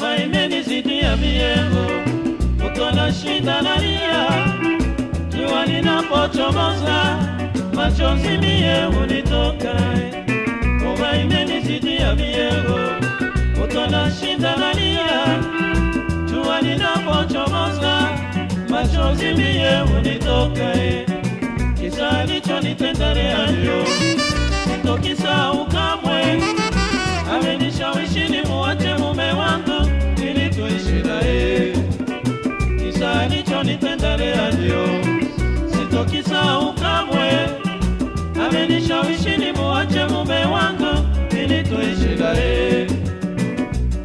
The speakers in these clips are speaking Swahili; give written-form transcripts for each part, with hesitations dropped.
Ngoma imenizidia miengo, kutona shinda nalia. Jua linapochomoza, machozi mie unitoka. Ngoma imenizidia miengo, kutona shinda nalia. Jua linapochomoza, machozi mie unitoka. Kisa alichonitenda leo, sitokisahau kamwe. Amenishawishi nimuache mume wangu ili tuishi naye. Kisa alichonitenda leo, sitokisahau kamwe. Amenishawishi nimuache mume wangu ili tuishi naye.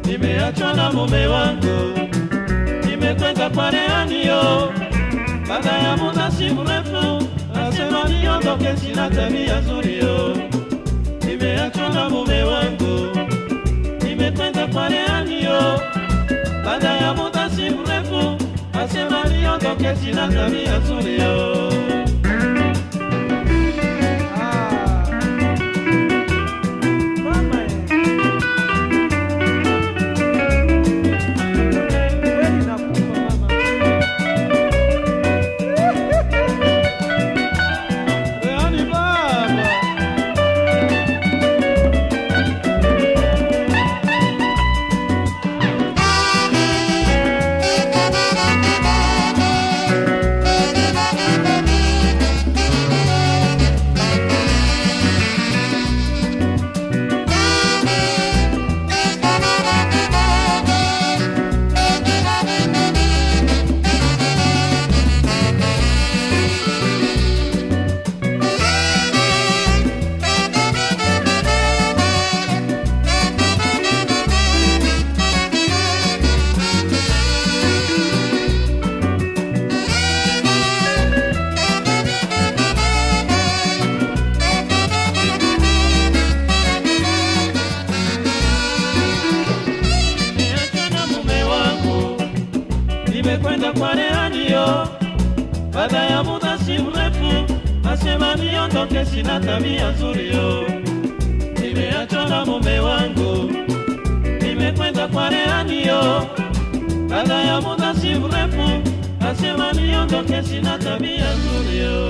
Nimeachwa na mume wangu, nimekwenda kwa reanio. Baada ya muda si mrefu, asema niondoke, sina tabia nzuri yo. Nimeachwa na mume wangu, nimekwenda kwa reanio. Baada ya muda si mrefu, asema niondoke, sina tabia nzuri yo. Nimekwenda kwa reanio. Baada ya muda si mrefu, asema niondoke, sina tabia nzuri yo. Nimeachwa na mume wangu, nimekwenda kwa reanio. Baada ya muda si mrefu, asema niondoke, sina tabia nzuri yo.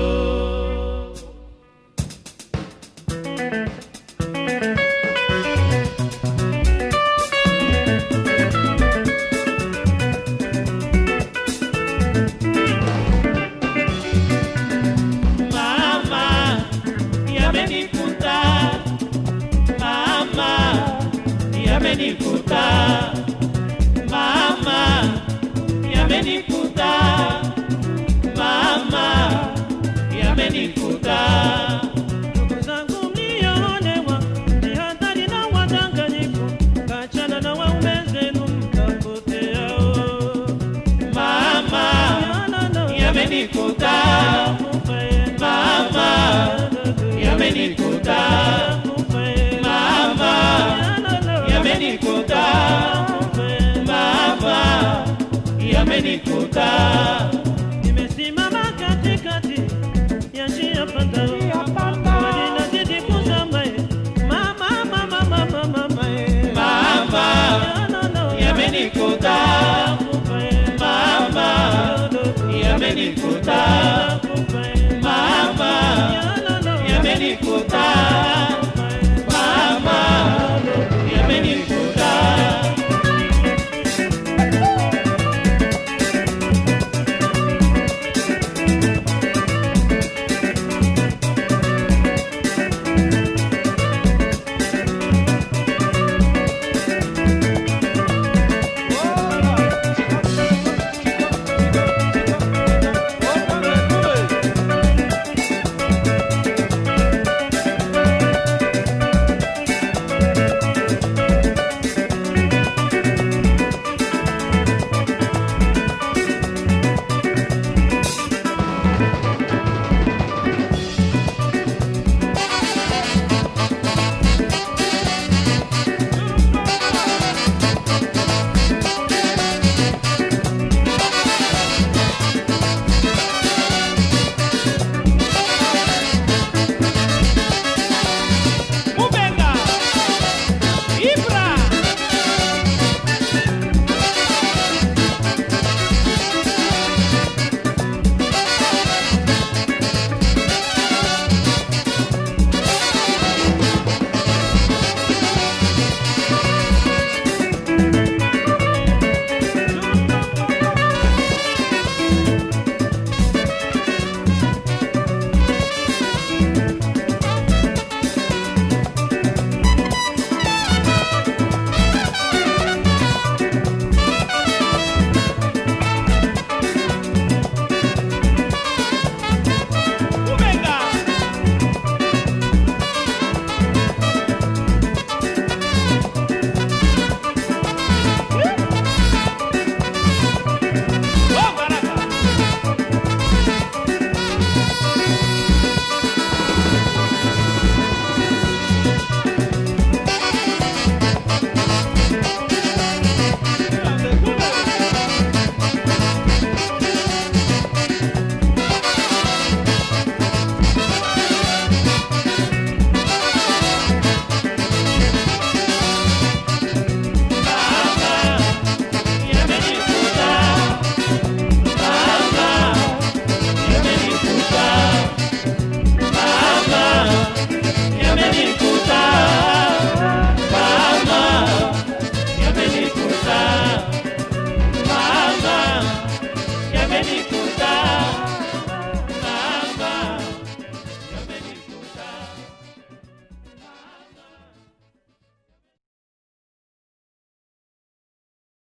Yamenikuta, mama, yamenikuta, mama, yamenikuta. Ndugu zangu mlionewa, ni hatari na wadanganyifu, kachana na waume zenu mtapotea. Mama, yamenikuta, mama, yamenikuta, mama, yamenikuta, mama, yamenikuta. Nimesimama katikati ya njia panda, ninazidi kuzama. Mama, mama, mama, mama, mama, yamenikuta, mama, yamenikuta, mama, yamenikuta.